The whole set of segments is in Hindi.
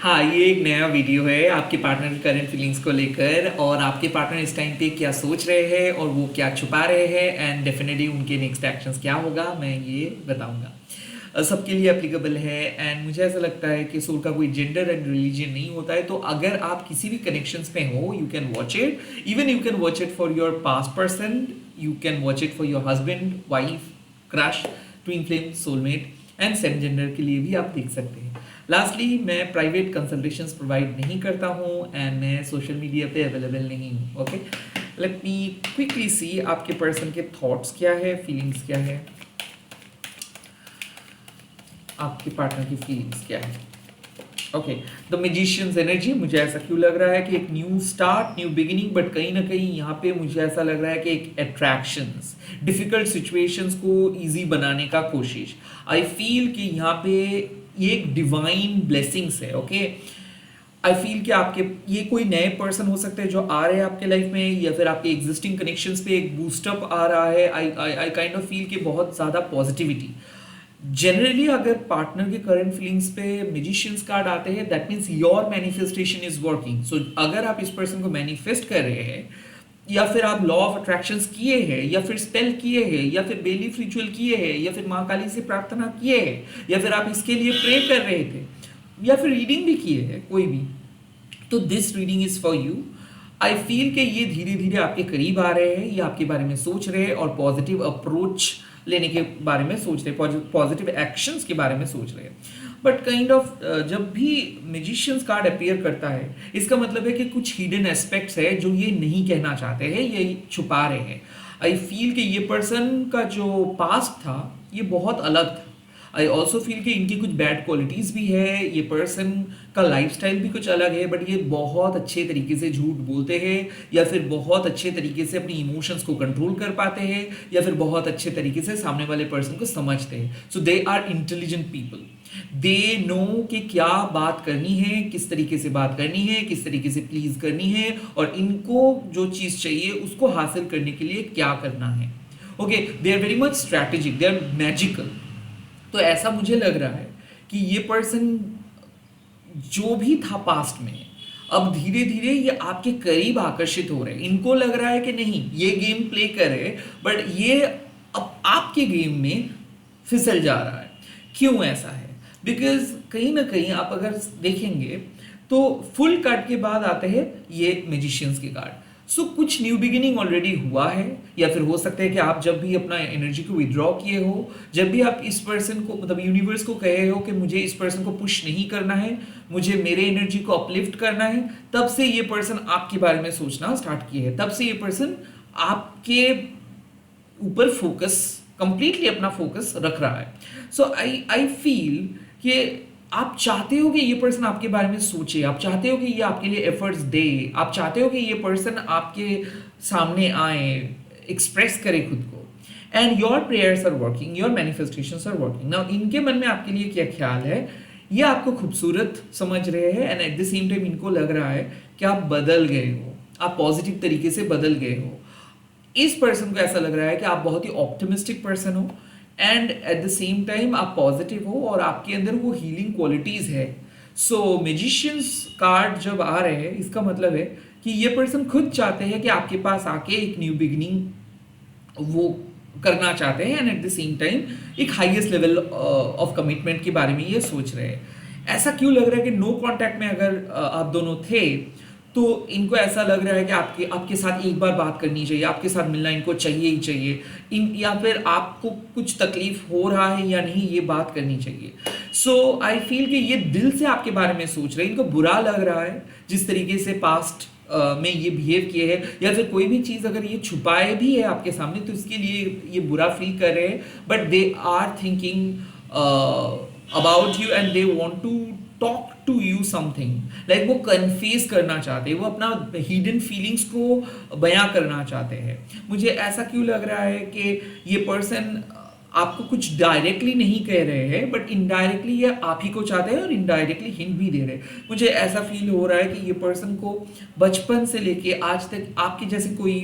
हाँ, ये एक नया वीडियो है आपके पार्टनर की करंट फीलिंग्स को लेकर और आपके पार्टनर इस टाइम पे क्या सोच रहे हैं और वो क्या छुपा रहे हैं एंड डेफिनेटली उनके नेक्स्ट एक्शंस क्या होगा मैं ये बताऊंगा। सबके लिए एप्लीकेबल है एंड मुझे ऐसा लगता है कि सोल का कोई जेंडर एंड रिलीजन नहीं होता है। तो अगर आप किसी भी कनेक्शंस में हो you can watch it, even you can watch it for your past person, you can watch it for your husband, wife, crush, twin flame, soulmate and same gender के लिए भी आप देख सकते हैं। लास्टली, मैं प्राइवेट कंसल्टेशंस प्रोवाइड नहीं करता हूँ एंड मैं सोशल मीडिया पे अवेलेबल नहीं हूँ। Okay, let me quickly see आपके पर्सन के थॉट्स क्या है, फीलिंग्स क्या है, आपके पार्टनर की फीलिंग्स क्या है। ओके, द मैजिशियंस एनर्जी, मुझे ऐसा क्यों लग रहा है कि एक new start, new beginning, but कहीं ना कहीं यहाँ पे मुझे ऐसा लग रहा है कि एक अट्रैक्शंस, डिफिकल्ट सिचुएशंस को इजी बनाने का कोशिश। आई फील कि यहाँ पे ये एक डिवाइन ब्लेसिंग्स है। ओके, आई फील कि आपके ये कोई नए पर्सन हो सकते हैं जो आ रहे हैं आपके लाइफ में, या फिर आपके एग्जिस्टिंग कनेक्शंस पे एक बूस्टअप आ रहा है। आई काइंड ऑफ फील कि बहुत ज़्यादा पॉजिटिविटी। जनरली अगर पार्टनर के करंट फीलिंग्स पे मैजिशियंस कार्ड आते हैं that means your manifestation is working. So अगर आप इस पर्सन को मैनिफेस्ट कर रहे हैं, या फिर आप लॉ ऑफ अट्रैक्शंस किए हैं, या फिर स्पेल किए हैं, या फिर बेलीफ रिचुअल किए हैं, या फिर माँ काली से प्रार्थना किए हैं, या फिर आप इसके लिए प्रे कर रहे थे, या फिर रीडिंग भी किए हैं कोई भी, तो this reading is for you. I feel कि ये धीरे धीरे आपके करीब आ रहे हैं, ये आपके बारे में सोच रहे हैं और पॉजिटिव अप्रोच लेने के बारे में सोच रहे हैं, पॉजिटिव एक्शंस के बारे में सोच रहे हैं। बट काइंड ऑफ जब भी मैजिशियंस कार्ड अपीयर करता है इसका मतलब है कि कुछ हिडन एस्पेक्ट्स है जो ये नहीं कहना चाहते हैं, ये छुपा रहे हैं। आई फील कि ये पर्सन का जो पास्ट था ये बहुत अलग था। आई ऑल्सो फील कि इनकी कुछ बैड क्वालिटीज़ भी है, ये पर्सन का लाइफस्टाइल भी कुछ अलग है, बट ये बहुत अच्छे तरीके से झूठ बोलते हैं, या फिर बहुत अच्छे तरीके से अपनी इमोशंस को कंट्रोल कर पाते हैं, या फिर बहुत अच्छे तरीके से सामने वाले पर्सन को समझते हैं। So they are intelligent people, they know कि क्या बात करनी है, किस तरीके से बात करनी है, किस तरीके से प्लीज करनी है, और इनको जो चीज़ चाहिए उसको हासिल करने के लिए क्या करना है। Okay, they are very much strategic, they are magical. तो ऐसा मुझे लग रहा है कि ये पर्सन जो भी था पास्ट में अब धीरे धीरे ये आपके करीब आकर्षित हो रहे हैं। इनको लग रहा है कि नहीं ये गेम प्ले करे, बट ये अब आपके गेम में फिसल जा रहा है। क्यों ऐसा है? बिकॉज कहीं ना कहीं आप अगर देखेंगे तो फुल कार्ड के बाद आते हैं ये मैजिशियंस के कार्ड। सो कुछ न्यू बिगिनिंग ऑलरेडी हुआ है, या फिर हो सकता है कि आप जब भी अपना एनर्जी को विड्रॉ किए हो, जब भी आप इस पर्सन को मतलब यूनिवर्स को कहे हो कि मुझे इस पर्सन को पुश नहीं करना है, मुझे मेरे एनर्जी को अपलिफ्ट करना है, तब से ये पर्सन आपके बारे में सोचना स्टार्ट किए है, तब से ये पर्सन आपके ऊपर फोकस कंप्लीटली अपना फोकस रख रहा है। सो आई फील कि आप चाहते हो कि ये पर्सन आपके बारे में सोचे, आप चाहते हो कि ये आपके लिए एफर्ट्स दे, आप चाहते हो कि ये पर्सन आपके सामने आए, एक्सप्रेस करे खुद को, and your prayers are working, your manifestations are working. Now इनके मन में आपके लिए क्या ख्याल है? ये आपको खूबसूरत समझ रहे हैं and at the same time इनको लग रहा है कि आप बदल गए हो, आप पॉजिटिव तरीके से बदल गए हो। इस पर्सन को ऐसा लग रहा है कि आप बहुत ही ऑप्टिमिस्टिक पर्सन हो and at the same time आप पॉजिटिव हो और आपके अंदर वो हीलिंग क्वालिटीज है। सो मैजिशियंस कार्ड जब आ रहे हैं इसका मतलब है कि ये पर्सन खुद चाहते हैं कि आपके पास आके एक न्यू बिगिनिंग वो करना चाहते हैं and at the same time एक हाईएस्ट लेवल ऑफ कमिटमेंट के बारे में ये सोच रहे हैं। ऐसा क्यों लग रहा है कि नो कांटेक्ट में अगर आप दोनों थे तो इनको ऐसा लग रहा है कि आपके साथ एक बार बात करनी चाहिए, आपके साथ मिलना इनको चाहिए ही चाहिए, या फिर आपको कुछ तकलीफ हो रहा है या नहीं ये बात करनी चाहिए। सो आई फील कि ये दिल से आपके बारे में सोच रहे हैं, इनको बुरा लग रहा है जिस तरीके से पास्ट में ये बिहेव किए हैं, या फिर कोई भी चीज़ अगर ये छुपाए भी है आपके सामने तो इसके लिए ये बुरा फील कर रहे हैं, but they are thinking about you and they want to talk to you something, like वो कन्फेस करना चाहते हैं, वो अपना हिडन फीलिंग्स को बयां करना चाहते हैं। मुझे ऐसा क्यों लग रहा है कि ये पर्सन आपको कुछ डायरेक्टली नहीं कह रहे हैं, बट इनडायरेक्टली ये आप ही को चाहते हैं और इनडायरेक्टली हिंट भी दे रहे हैं। मुझे ऐसा फील हो रहा है कि ये पर्सन को बचपन से लेके आज तक आपके जैसे कोई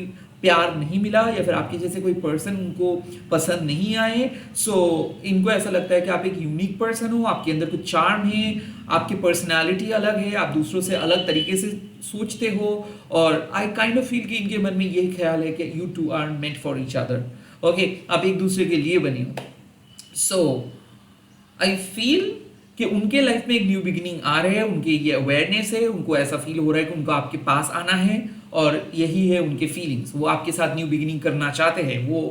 प्यार नहीं मिला या फिर आपके जैसे कोई पर्सन उनको पसंद नहीं आए। सो इनको ऐसा लगता है कि आप एक यूनिक पर्सन हो, आपके अंदर कुछ चार्म है, आपकी पर्सनालिटी अलग है, आप दूसरों से अलग तरीके से सोचते हो। और आई काइंड ऑफ फील कि इनके मन में यही ख्याल है कि you two are meant for each other. Okay, आप एक दूसरे के लिए बने हो। सो आई फील कि उनके लाइफ में एक न्यू बिगिनिंग आ रहे हैं, उनके ये अवेयरनेस है, उनको ऐसा फील हो रहा है कि उनको आपके पास आना है और यही है उनके फीलिंग्स। वो आपके साथ न्यू बिगिनिंग करना चाहते हैं। वो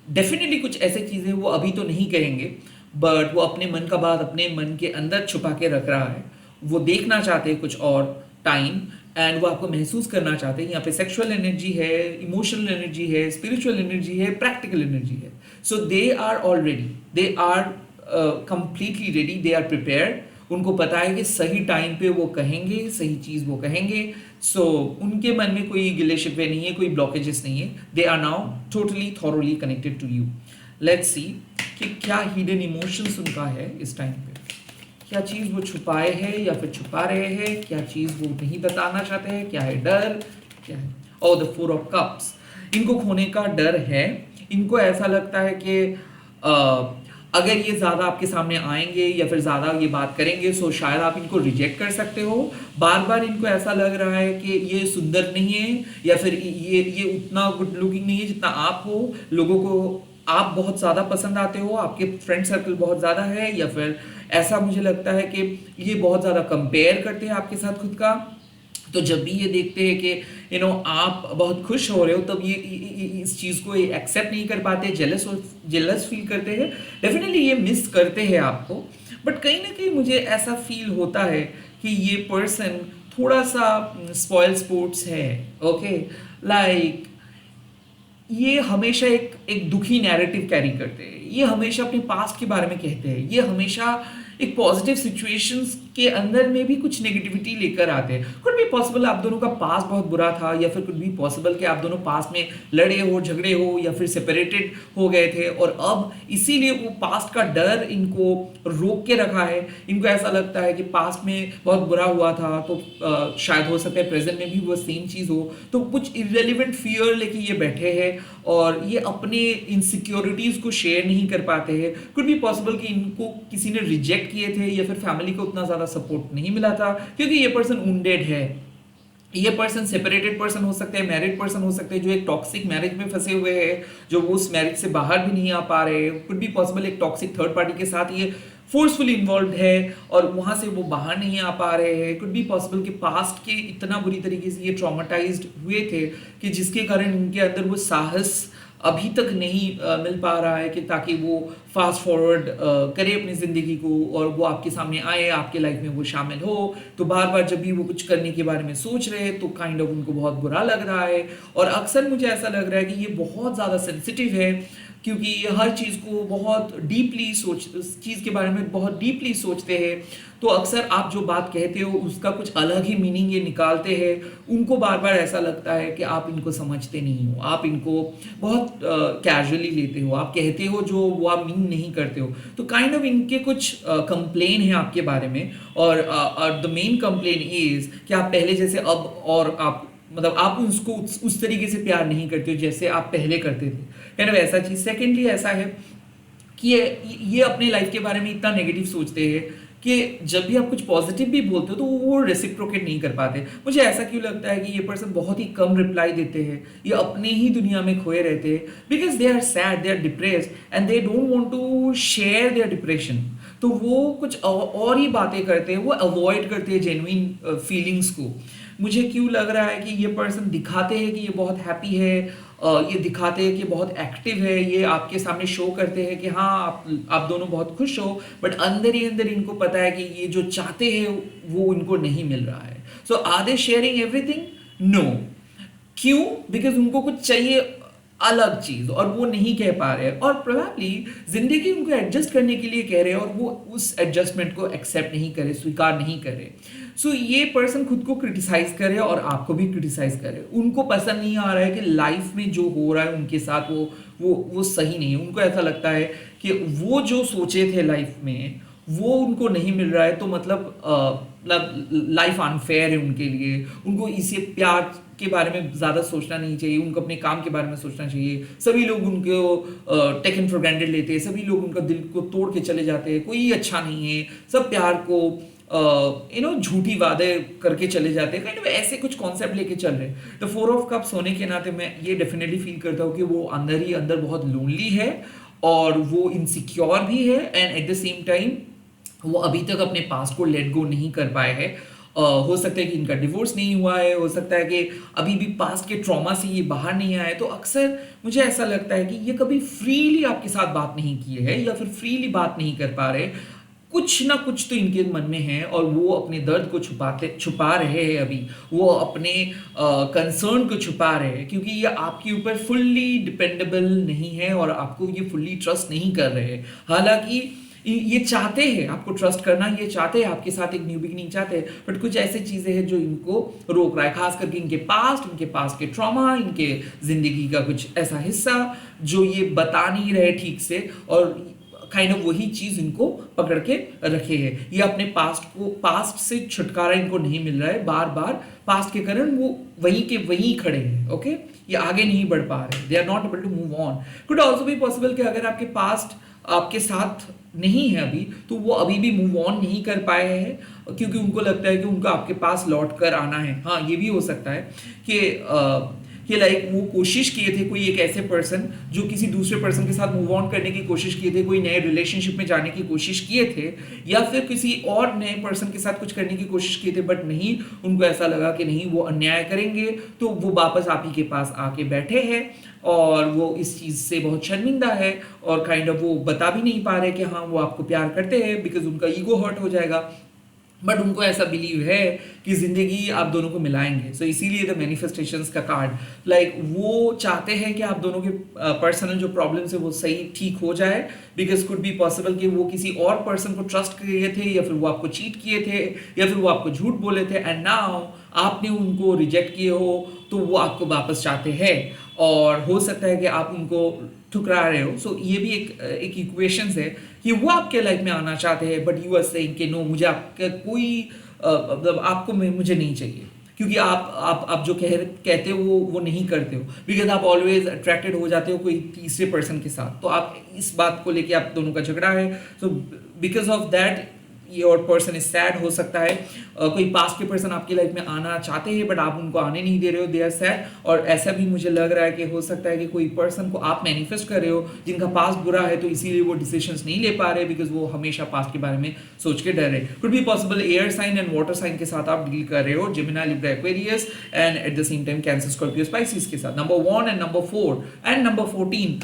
डेफिनेटली कुछ ऐसे चीज़ें वो अभी तो नहीं कहेंगे, बट वो अपने मन का बात अपने मन के अंदर छुपा के रख रहा है। वो देखना चाहते हैं कुछ और टाइम, एंड वो आपको महसूस करना चाहते हैं। यहाँ पे सेक्सुअल एनर्जी है, इमोशनल एनर्जी है, स्पिरिचुअल एनर्जी है, प्रैक्टिकल एनर्जी है। So they are already, they are completely ready, they are prepared. उनको पता है कि सही टाइम पे वो कहेंगे, सही चीज़ वो कहेंगे। सो उनके मन में कोई गिले शिकवे नहीं है, कोई ब्लॉकेजेस नहीं है। They are now totally thoroughly connected to you. Let's see कि क्या हिडन इमोशंस उनका है इस टाइम पे, क्या चीज़ वो छुपाए हैं या फिर छुपा रहे हैं, क्या चीज़ वो नहीं बताना चाहते हैं, क्या है डर, क्या है। और द 4 ऑफ कप्स, इनको खोने का डर है। इनको ऐसा लगता है कि अगर ये ज़्यादा आपके सामने आएंगे या फिर ज़्यादा ये बात करेंगे सो शायद आप इनको रिजेक्ट कर सकते हो। बार बार इनको ऐसा लग रहा है कि ये सुंदर नहीं है या फिर ये उतना गुड लुकिंग नहीं है जितना आप हो। लोगों को आप बहुत ज़्यादा पसंद आते हो, आपके फ्रेंड सर्कल बहुत ज़्यादा है, या फिर ऐसा मुझे लगता है कि ये बहुत ज़्यादा कंपेयर करते हैं आपके साथ खुद का। तो जब भी ये देखते हैं कि आप बहुत खुश हो रहे हो, तब ये इस चीज़ को एक्सेप्ट नहीं कर पाते, जेलस फील करते हैं। डेफिनेटली ये मिस करते हैं आपको, बट कहीं ना कहीं मुझे ऐसा फील होता है कि ये पर्सन थोड़ा सा स्पॉइल स्पोर्ट्स है। ओके, लाइक ये हमेशा एक दुखी नैरेटिव कैरी करते हैं, ये हमेशा अपने पास्ट के बारे में कहते हैं, ये हमेशा एक पॉजिटिव सिचुएशंस के अंदर में भी कुछ नेगेटिविटी लेकर आते हैं। कुड बी पॉसिबल आप दोनों का पास्ट बहुत बुरा था, या फिर कुड बी पॉसिबल कि आप दोनों पास्ट में लड़े हो, झगड़े हो, या फिर सेपरेटेड हो गए थे और अब इसीलिए वो पास्ट का डर इनको रोक के रखा है। इनको ऐसा लगता है कि पास्ट में बहुत बुरा हुआ था तो शायद हो सकता है प्रेजेंट में भी वो सेम चीज़ हो, तो कुछ इररिलेवेंट फियर लेके ये बैठे हैं और ये अपने इनसिक्योरिटीज़ को शेयर नहीं कर पाते हैं। कुड बी पॉसिबल कि इनको किसी ने रिजेक्ट किए थे या फिर फैमिली को उतना ज़्यादा सपोर्ट नहीं मिला था, क्योंकि ये पर्सन वुंडेड है। ये पर्सन सेपरेटेड पर्सन हो सकते हैं, मैरिड पर्सन हो सकते हैं जो एक टॉक्सिक मैरिज में फंसे हुए हैं, जो वो उस मैरिज से बाहर भी नहीं आ पा रहे। कुड बी पॉसिबल एक टॉक्सिक थर्ड पार्टी के साथ ये फोर्सफुली इन्वॉल्व है और वहां से वो बाहर नहीं आ पा रहे हैं। कुड बी पॉसिबल कि पास्ट के इतना बुरी तरीके से ये ट्रॉमेटाइज्ड हुए थे कि जिसके कारण इनके अंदर वो साहस अभी तक नहीं मिल पा रहा है कि ताकि वो फास्ट फॉरवर्ड करे अपनी ज़िंदगी को और वो आपके सामने आए, आपके लाइफ में वो शामिल हो। तो बार बार जब भी वो कुछ करने के बारे में सोच रहे हैं तो काइंड ऑफ उनको बहुत बुरा लग रहा है। और अक्सर मुझे ऐसा लग रहा है कि ये बहुत ज़्यादा सेंसिटिव है, क्योंकि ये हर चीज़ को बहुत डीपली उस चीज़ के बारे में बहुत डीपली सोचते हैं। तो अक्सर आप जो बात कहते हो उसका कुछ अलग ही मीनिंग ये निकालते हैं। उनको बार बार ऐसा लगता है कि आप इनको समझते नहीं हो, आप इनको बहुत कैजुअली लेते हो, आप कहते हो जो वो आप मीन नहीं करते हो। तो काइंड ऑफ इनके कुछ कंप्लेन है आपके बारे में, और द मेन कंप्लेन इज कि आप पहले जैसे अब और आप मतलब आप उसको उस तरीके से प्यार नहीं करते हो जैसे आप पहले करते थे, काइंड ऑफ ऐसा चीज़। सेकेंडली ऐसा है कि ये अपने लाइफ के बारे में इतना नेगेटिव सोचते हैं कि जब भी आप कुछ पॉजिटिव भी बोलते हो तो वो रेसिप्रोकेट नहीं कर पाते। मुझे ऐसा क्यों लगता है कि ये पर्सन बहुत ही कम रिप्लाई देते हैं, ये अपने ही दुनिया में खोए रहते हैं, because they are sad, they are depressed and they don't want to share their depression. तो वो कुछ और ही बातें करते हैं, वो अवॉइड करते हैं जेन्युइन फीलिंग्स को। मुझे क्यों लग रहा है कि ये पर्सन दिखाते हैं कि ये बहुत हैप्पी है, ये दिखाते हैं कि बहुत एक्टिव है, ये आपके सामने शो करते हैं कि हाँ आप दोनों बहुत खुश हो, बट अंदर ही अंदर इनको पता है कि ये जो चाहते हैं वो इनको नहीं मिल रहा है। So are they sharing everything? No. क्यों? बिकॉज उनको कुछ चाहिए अलग चीज और वो नहीं कह पा रहे हैं, और प्रोबेबली जिंदगी उनको एडजस्ट करने के लिए कह रहे हैं और वो उस एडजस्टमेंट को एक्सेप्ट नहीं करे, स्वीकार नहीं करे। सो ये पर्सन खुद को क्रिटिसाइज करे और आपको भी क्रिटिसाइज करे। उनको पसंद नहीं आ रहा है कि लाइफ में जो हो रहा है उनके साथ वो सही नहीं है। उनको ऐसा लगता है कि वो जो सोचे थे लाइफ में वो उनको नहीं मिल रहा है, तो मतलब मतलब लाइफ अनफेयर है उनके लिए, उनको इसे प्यार के बारे में ज़्यादा सोचना नहीं चाहिए, उनको अपने काम के बारे में सोचना चाहिए। सभी लोग उनको टेकन फॉर ग्रांटेड लेते हैं, सभी लोग उनका दिल को तोड़ के चले जाते हैं, कोई अच्छा नहीं है, सब प्यार को झूठी वादे करके चले जाते हैं, काइंड ऑफ ऐसे कुछ कॉन्सेप्ट लेके चल रहे हैं। तो 4 ऑफ कप्स होने के नाते मैं ये डेफिनेटली फील करता हूँ कि वो अंदर ही अंदर बहुत लोनली है और वो इनसिक्योर भी है, and at the same time वो अभी तक अपने पास्ट को लेट गो नहीं कर पाए हैं। हो सकता है कि इनका डिवोर्स नहीं हुआ है, हो सकता है कि अभी भी पास्ट के ट्रॉमा से ये बाहर नहीं आए। तो अक्सर मुझे ऐसा लगता है कि ये कभी फ्रीली आपके साथ बात नहीं किए हैं या फिर फ्रीली बात नहीं कर पा रहे, कुछ ना कुछ तो इनके मन में है और वो अपने दर्द को छुपा रहे हैं। अभी वो अपने कंसर्न को छुपा रहे हैं क्योंकि ये आपके ऊपर फुल्ली डिपेंडेबल नहीं है और आपको ये फुल्ली ट्रस्ट नहीं कर रहे हैं। हालांकि ये चाहते हैं आपको ट्रस्ट करना, ये चाहते हैं आपके साथ एक न्यू बिगिनिंग चाहते हैं, बट कुछ ऐसी चीजें हैं जो इनको रोक रहा है, खास करके इनके पास्ट के ट्रॉमा, इनके जिंदगी का कुछ ऐसा हिस्सा जो ये बता नहीं रहे ठीक से, और काइंड ऑफ वही चीज इनको पकड़ के रखे है। ये अपने पास्ट से छुटकारा इनको नहीं मिल रहा है, बार बार पास्ट के कारण वो वहीं के वहीं खड़े हैं। ओके, ये आगे नहीं बढ़ पा रहे, they are not able to move on. Could also be possible कि अगर आपके पास्ट आपके साथ नहीं है अभी, तो वो अभी भी मूव ऑन नहीं कर पाए हैं क्योंकि उनको लगता है कि उनको आपके पास लौट कर आना है। हाँ, ये भी हो सकता है कि लाइक वो कोशिश किए थे, कोई एक ऐसे पर्सन जो किसी दूसरे पर्सन के साथ मूव ऑन करने की कोशिश किए थे, कोई नए रिलेशनशिप में जाने की कोशिश किए थे, या फिर किसी और नए पर्सन के साथ कुछ करने की कोशिश किए थे, बट नहीं, उनको ऐसा लगा कि नहीं वो अन्याय करेंगे, तो वो वापस आप ही के पास आके बैठे हैं और वो इस चीज़ से बहुत शर्मिंदा है और काइंड ऑफ वो बता भी नहीं पा रहे कि हाँ वो आपको प्यार करते हैं, बिकॉज उनका ईगो हर्ट हो जाएगा। बट उनको ऐसा बिलीव है कि जिंदगी आप दोनों को मिलाएंगे। सो इसीलिए द मैनिफेस्टेशंस का कार्ड, लाइक वो चाहते हैं कि आप दोनों के पर्सनल जो प्रॉब्लम्स है वो सही ठीक हो जाए, बिकॉज कुड बी पॉसिबल कि वो किसी और पर्सन को ट्रस्ट किए थे, या फिर वो आपको चीट किए थे, या फिर वो आपको झूठ बोले थे, एंड नाउ आपने उनको रिजेक्ट किए हो, तो वो आपको वापस चाहते हैं। और हो सकता है कि आप उनको ठुकरा रहे हो। सो ये भी एक इक्वेशंस है कि वो आपके लाइफ में आना चाहते हैं, बट यू आर सेइंग कि नो, मुझे आपका कोई मतलब आपको मुझे नहीं चाहिए, क्योंकि आप जो कहते हो वो नहीं करते हो, बिकॉज आप ऑलवेज अट्रैक्टेड हो जाते हो कोई तीसरे पर्सन के साथ। तो आप इस बात को लेके आप दोनों का झगड़ा है। So because of that your person is sad. हो सकता है कोई पास्ट के पर्सन आपकी लाइफ में आना चाहते हैं बट आप उनको आने नहीं दे रहे हो, दे आर सैड। और ऐसा भी मुझे लग रहा है कि हो सकता है कि कोई पर्सन को आप मैनिफेस्ट कर रहे हो जिनका पास्ट बुरा है, तो इसीलिए वो डिसीजंस नहीं ले पा रहे, बिकॉज वो हमेशा पास्ट के बारे में सोच के डर रहे। Could be possible air sign and water sign के साथ आप डील कर रहे हो, Gemini, Libra, Aquarius, and at the same time Cancer, Scorpio, Pisces के साथ। Number 1 and number 4 and number 14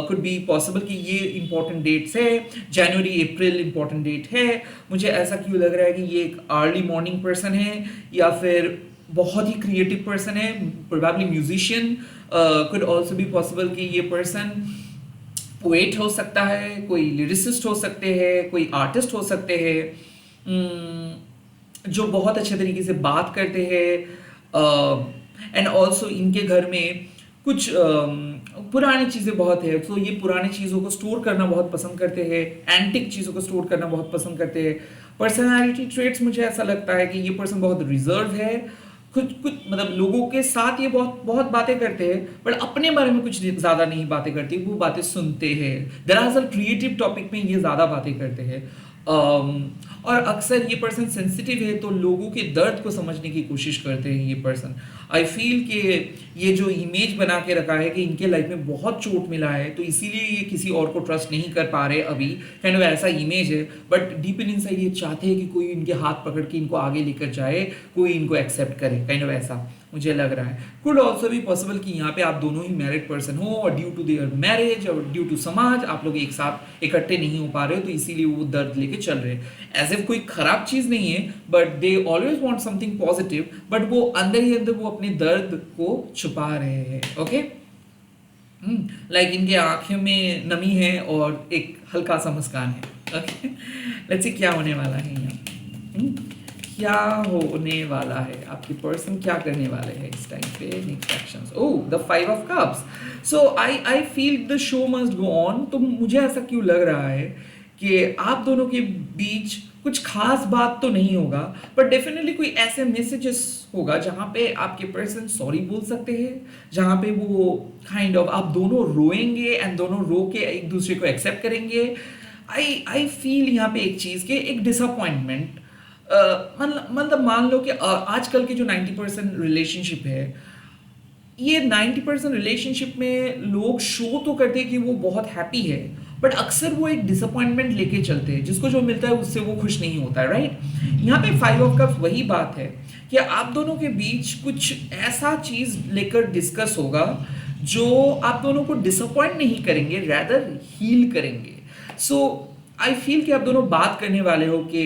could be possible कि ये इंपॉर्टेंट डेट्स है। जनवरी अप्रैल इंपॉर्टेंट डेट है। मुझे ऐसा क्यों लग रहा है कि ये एक अर्ली मॉर्निंग पर्सन है या फिर बहुत ही क्रिएटिव पर्सन है, probably musician. Could also be possible कि ये पर्सन पोएट हो सकता है, कोई लिरिसिस्ट हो सकते हैं, कोई आर्टिस्ट हो सकते हैं जो बहुत अच्छे तरीके से बात करते हैं। एंड ऑल्सो इनके घर में कुछ पुरानी चीज़ें बहुत है, तो ये पुरानी चीज़ों को स्टोर करना बहुत पसंद करते हैं, एंटिक चीज़ों को स्टोर करना बहुत पसंद करते हैं। पर्सनालिटी ट्रेट्स, मुझे ऐसा लगता है कि ये पर्सन बहुत रिजर्व है, कुछ मतलब लोगों के साथ ये बहुत बातें करते हैं, बट अपने बारे में कुछ ज़्यादा नहीं बातें करते, वो बातें सुनते हैं। दरअसल क्रिएटिव टॉपिक में ये ज़्यादा बातें करते हैं। और अक्सर ये पर्सन सेंसिटिव है, तो लोगों के दर्द को समझने की कोशिश करते हैं ये पर्सन। आई फील कि ये जो इमेज बना के रखा है कि इनके लाइफ में बहुत चोट मिला है, तो इसीलिए ये किसी और को ट्रस्ट नहीं कर पा रहे अभी, काइंड ऑफ ऐसा इमेज है। बट डीप इन इनसाइड ये चाहते हैं कि कोई इनके हाथ पकड़ के इनको आगे लेकर जाए, कोई इनको एक्सेप्ट करे, काइंड ऑफ ऐसा मुझे लग रहा है। कुड ऑल्सो भी पॉसिबल कि यहाँ पे आप दोनों ही मैरिड पर्सन हो और ड्यू टू देयर मैरिज और ड्यू टू समाज आप लोग एक साथ इकट्ठे नहीं हो पा रहे हो, तो इसीलिए वो दर्द लेके चल रहे हैं। एज इफ कोई खराब चीज नहीं है, but they always want something positive, but वो अंदर ही अंदर वो अपने दर्द को छुपा रहे हैं। ओके, लाइक इनके आंखों में नमी है और एक हल्का सा मुस्कान है। ओके, लेट्स सी क्या होने वाला है यहाँ। क्या होने वाला है, आपकी पर्सन क्या करने वाले हैं इस टाइम पे। Next actions, oh the 5 of cups. So I feel the show must go on. तो मुझे ऐसा क्यों लग रहा है कि आप दोनों के बीच कुछ खास बात तो नहीं होगा, बट डेफिनेटली कोई ऐसे मैसेजेस होगा जहाँ पे आपके पर्सन सॉरी बोल सकते हैं, जहाँ पे वो काइंड ऑफ आप दोनों रोएंगे एंड दोनों रो के एक दूसरे को एक्सेप्ट करेंगे। आई फील यहाँ पे एक चीज़ के एक डिसअपॉइंटमेंट, मतलब मान लो कि आजकल के जो 90% रिलेशनशिप है, ये 90% रिलेशनशिप में लोग शो तो करते हैं कि वो बहुत हैप्पी है, बट अक्सर वो एक डिसअपॉइंटमेंट लेके चलते हैं, जिसको जो मिलता है उससे वो खुश नहीं होता है, राइट। यहाँ पे 5 ऑफ कप्स वही बात है कि आप दोनों के बीच कुछ ऐसा चीज लेकर डिस्कस होगा जो आप दोनों को डिसअपॉइंट नहीं करेंगे, रैदर हील करेंगे। सो आई फील कि आप दोनों बात करने वाले हो कि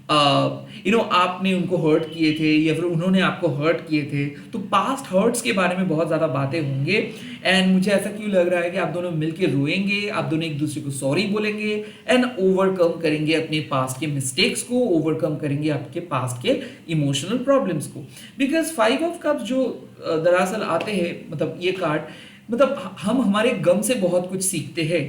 आपने उनको हर्ट किए थे या फिर उन्होंने आपको हर्ट किए थे, तो पास्ट हर्ट्स के बारे में बहुत ज़्यादा बातें होंगे। एंड मुझे ऐसा क्यों लग रहा है कि आप दोनों मिलके रोएंगे, आप दोनों एक दूसरे को सॉरी बोलेंगे एंड ओवरकम करेंगे अपने पास्ट के मिस्टेक्स को, ओवरकम करेंगे आपके पास्ट के इमोशनल प्रॉब्लम्स को। बिकॉज 5 ऑफ कप्स जो दरअसल आते हैं, मतलब ये कार्ड, मतलब हम हमारे गम से बहुत कुछ सीखते हैं।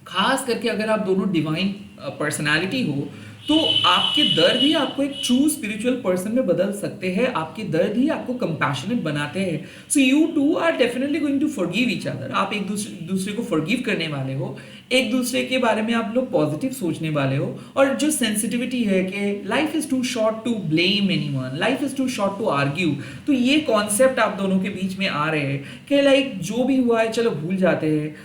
खास करके अगर आप दोनों डिवाइन पर्सनालिटी हो, तो आपके दर्द ही आपको एक ट्रू स्पिरिचुअल पर्सन में बदल सकते हैं, आपके दर्द ही आपको कंपैशनेट बनाते हैं। So you two are definitely going to forgive each other. आप एक दूसरे को फॉरगिव करने वाले हो, एक दूसरे के बारे में आप लोग पॉजिटिव सोचने वाले हो। और जो सेंसिटिविटी है कि life is too short to blame anyone, life is too short to argue, तो ये कॉन्सेप्ट आप दोनों के बीच में आ रहे हैं कि लाइक जो भी हुआ है चलो भूल जाते हैं,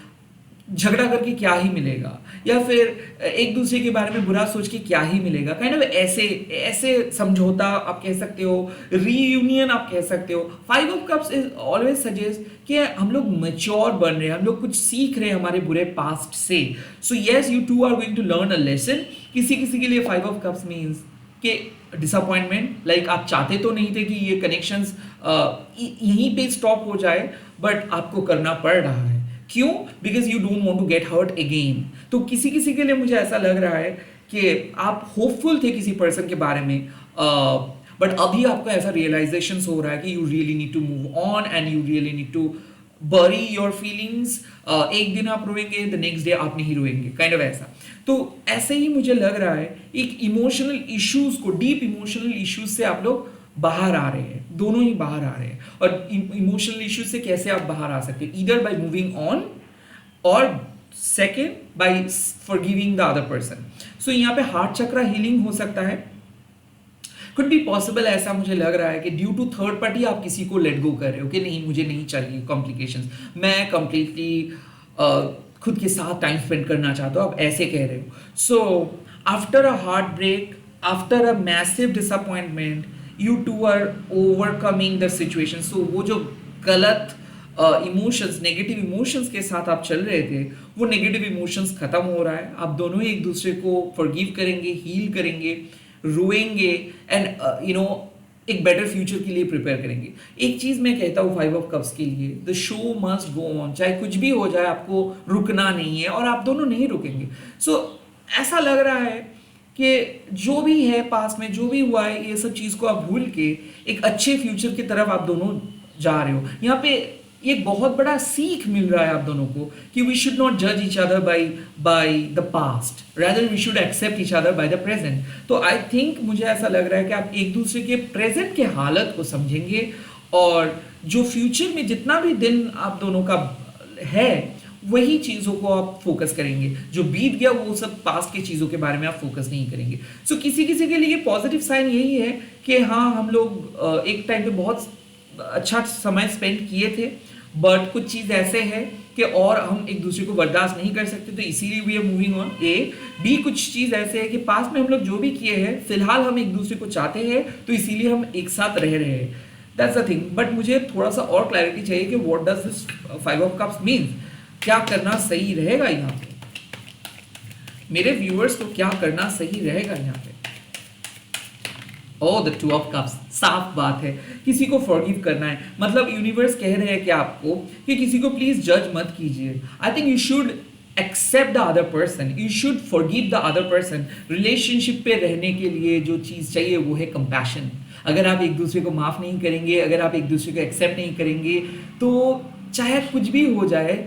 झगड़ा करके क्या ही मिलेगा, या फिर एक दूसरे के बारे में बुरा सोच के क्या ही मिलेगा, काइंड ऑफ ऐसे ऐसे समझौता आप कह सकते हो, रीयूनियन आप कह सकते हो। 5 of cups is always suggest कि हम लोग मैच्योर बन रहे हैं, हम लोग कुछ सीख रहे हैं हमारे बुरे पास्ट से। So yes, you two are going to learn a lesson. किसी किसी के लिए 5 ऑफ कप्स मीन्स कि डिसअपॉइंटमेंट, लाइक आप चाहते तो नहीं थे कि ये कनेक्शंस यहीं पे स्टॉप हो जाए, बट आपको करना पड़ रहा है। क्यों? Because you don't want to get hurt again. तो किसी किसी के लिए मुझे ऐसा लग रहा है कि आप होपफुल थे किसी पर्सन के बारे में, बट अभी आपको ऐसा रियलाइजेशन हो रहा है कि you really need to move on and you really need to bury your feelings. एक दिन आप रोएंगे, द नेक्स्ट डे आप नहीं रोएंगे, काइंड ऑफ ऐसा। तो ऐसे ही मुझे लग रहा है एक इमोशनल इश्यूज को, डीप इमोशनल इश्यूज से आप लोग बाहर आ रहे हैं, दोनों ही बाहर आ रहे हैं। और इमोशनल इश्यूज से कैसे आप बाहर आ सकते हैं? ईदर बाय मूविंग ऑन और second by forgiving the other person. So यहाँ पे हार्ट चक्रा हीलिंग हो सकता है, कुड बी पॉसिबल। ऐसा मुझे लग रहा है कि ड्यू टू थर्ड पार्टी आप किसी को लेट गो कर रहे हो कि नहीं मुझे नहीं चाहिए कॉम्प्लिकेशंस, मैं कंप्लीटली खुद के साथ टाइम स्पेंड करना चाहता हूँ, आप ऐसे कह रहे हो। So after a heartbreak, after a massive disappointment, you two are overcoming the situation. So वो जो गलत इमोशंस, नेगेटिव इमोशंस के साथ आप चल रहे थे, वो नेगेटिव इमोशंस खत्म हो रहा है। आप दोनों ही एक दूसरे को फॉरगिव करेंगे, हील करेंगे, रोएंगे एंड एक बेटर फ्यूचर के लिए प्रिपेयर करेंगे। एक चीज मैं कहता हूँ 5 ऑफ कप्स के लिए, the show must go on. चाहे कुछ भी हो जाए, आपको रुकना नहीं है और आप दोनों नहीं रुकेंगे। सो ऐसा लग रहा है कि जो भी है पास में, जो भी हुआ है, ये सब चीज को आप भूल के एक अच्छे फ्यूचर की तरफ आप दोनों जा रहे हो। यहाँ पे एक बहुत बड़ा सीख मिल रहा है आप दोनों को कि वी शुड नॉट जज each other by the past, rather we should accept each other by the present. तो आई थिंक मुझे ऐसा लग रहा है कि आप एक दूसरे के प्रेजेंट के हालत को समझेंगे और जो फ्यूचर में जितना भी दिन आप दोनों का है, वही चीज़ों को आप फोकस करेंगे। जो बीत गया वो सब पास्ट की चीज़ों के बारे में आप फोकस नहीं करेंगे। सो किसी किसी के लिए पॉजिटिव साइन यही है कि हाँ, हम लोग एक टाइम पे बहुत अच्छा समय स्पेंड किए थे, बट कुछ चीज़ ऐसे है कि और हम एक दूसरे को बर्दाश्त नहीं कर सकते, तो इसीलिए वी आर मूविंग ऑन। बी कुछ चीज़ ऐसे है कि पास्ट में हम लोग जो भी किए हैं, फिलहाल हम एक दूसरे को चाहते हैं, तो इसीलिए हम एक साथ रह रहे हैं। That's the thing. बट मुझे थोड़ा सा और क्लैरिटी चाहिए कि what does this 5 of cups mean. क्या करना सही रहेगा यहाँ पे? मेरे व्यूअर्स को क्या करना सही रहेगा यहाँ पे? द 2 ऑफ कप्स, साफ बात है, किसी को फॉरगिव करना है। मतलब यूनिवर्स कह रहे हैं कि आपको कि किसी को प्लीज जज मत कीजिए। I think you should accept the other person, you should forgive the other person. Relationship पे रहने के लिए जो चीज़ चाहिए वो है कंपैशन। अगर आप एक दूसरे को माफ़ नहीं करेंगे, अगर आप एक दूसरे को एक्सेप्ट नहीं करेंगे, तो चाहे कुछ भी हो जाए,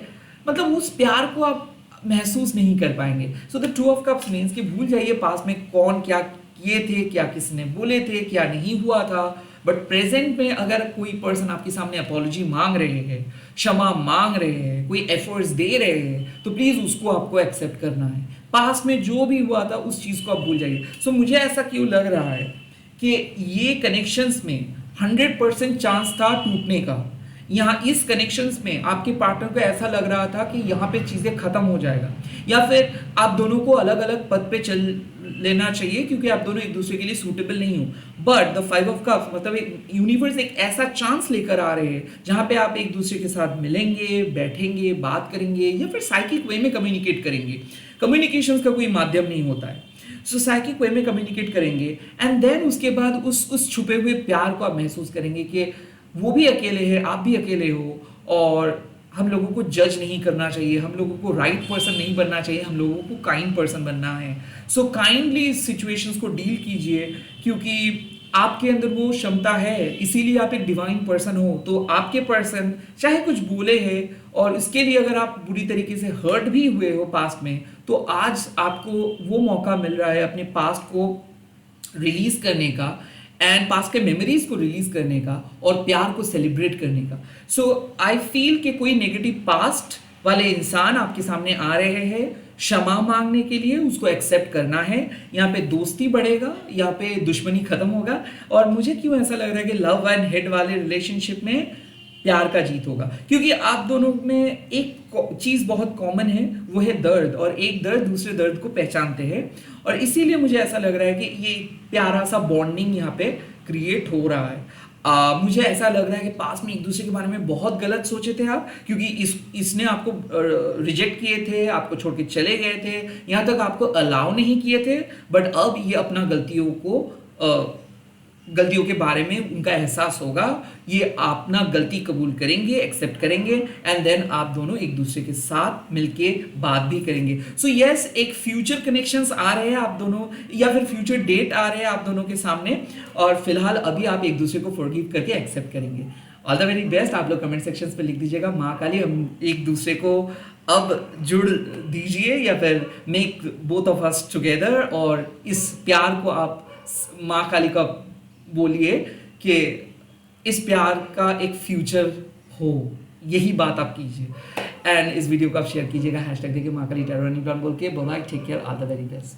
मतलब उस प्यार को आप महसूस नहीं कर पाएंगे। So the two of cups means कि भूल जाइए पास्ट में कौन क्या किए थे, क्या किसने बोले थे, क्या नहीं हुआ था। बट प्रेजेंट में अगर कोई पर्सन आपके सामने अपॉलॉजी मांग रहे हैं, क्षमा मांग रहे हैं, कोई एफर्ट्स दे रहे हैं, तो प्लीज उसको आपको एक्सेप्ट करना है। पास्ट में जो भी हुआ था उस चीज को आप भूल जाइए। सो मुझे ऐसा क्यों लग रहा है कि ये कनेक्शंस में 100% चांस था टूटने का। यहाँ इस कनेक्शंस में आपके पार्टनर को ऐसा लग रहा था कि यहाँ पे चीज़ें खत्म हो जाएगा, या फिर आप दोनों को अलग अलग पद पे चल लेना चाहिए क्योंकि आप दोनों एक दूसरे के लिए सूटेबल नहीं हो। बट द 5 ऑफ कप्स मतलब एक यूनिवर्स एक ऐसा चांस लेकर आ रहे हैं जहाँ पे आप एक दूसरे के साथ मिलेंगे, बैठेंगे, बात करेंगे, या फिर साइकिक वे में कम्युनिकेट करेंगे। कम्युनिकेशन का कोई माध्यम नहीं होता है। सो साइकिक वे में कम्युनिकेट करेंगे एंड देन उसके बाद उस छुपे हुए प्यार को आप महसूस करेंगे कि वो भी अकेले है, आप भी अकेले हो, और हम लोगों को जज नहीं करना चाहिए, हम लोगों को राइट पर्सन नहीं बनना चाहिए, हम लोगों को काइंड पर्सन बनना है। सो काइंडली इस सिचुएशंस को डील कीजिए क्योंकि आपके अंदर वो क्षमता है, इसीलिए आप एक डिवाइन पर्सन हो। तो आपके पर्सन चाहे कुछ बोले हैं और इसके लिए अगर आप बुरी तरीके से हर्ट भी हुए हो पास्ट में, तो आज आपको वो मौका मिल रहा है अपने पास्ट को रिलीज करने का एंड पास्ट के मेमोरीज को रिलीज करने का और प्यार को सेलिब्रेट करने का। सो आई फील कि कोई नेगेटिव पास्ट वाले इंसान आपके सामने आ रहे हैं क्षमा मांगने के लिए, उसको एक्सेप्ट करना है। यहाँ पे दोस्ती बढ़ेगा, यहाँ पे दुश्मनी खत्म होगा। और मुझे क्यों ऐसा लग रहा है कि लव एंड हेड वाले रिलेशनशिप में प्यार का जीत होगा, क्योंकि आप दोनों में एक चीज बहुत कॉमन है, वो है दर्द, और एक दर्द दूसरे दर्द को पहचानते हैं। और इसीलिए मुझे ऐसा लग रहा है कि ये प्यारा सा बॉन्डिंग यहाँ पे क्रिएट हो रहा है। मुझे ऐसा लग रहा है कि पास में एक दूसरे के बारे में बहुत गलत सोचे थे आप, क्योंकि इसने आपको रिजेक्ट किए थे, आपको छोड़ के चले गए थे, यहाँ तक आपको अलाउ नहीं किए थे। बट अब ये अपना गलतियों के बारे में उनका एहसास होगा, ये अपना गलती कबूल करेंगे, एक्सेप्ट करेंगे, एंड देन आप दोनों एक दूसरे के साथ मिलके बात भी करेंगे। सो यस, एक फ्यूचर कनेक्शंस आ रहे हैं आप दोनों, या फिर फ्यूचर डेट आ रहे हैं आप दोनों के सामने, और फिलहाल अभी आप एक दूसरे को फॉरगिव करके एक्सेप्ट करेंगे। All the very best. आप लोग कमेंट सेक्शंस पे लिख दीजिएगा माँ काली हम एक दूसरे को अब जुड़ दीजिए, या फिर make both of us together, और इस प्यार को आप माँ काली का बोलिए कि इस प्यार का एक फ्यूचर हो, यही बात आप कीजिए। एंड इस वीडियो को आप शेयर कीजिएगा, हैशटैग देखिए माँ काली टैरो बोल के। Bye, take care, all the very best.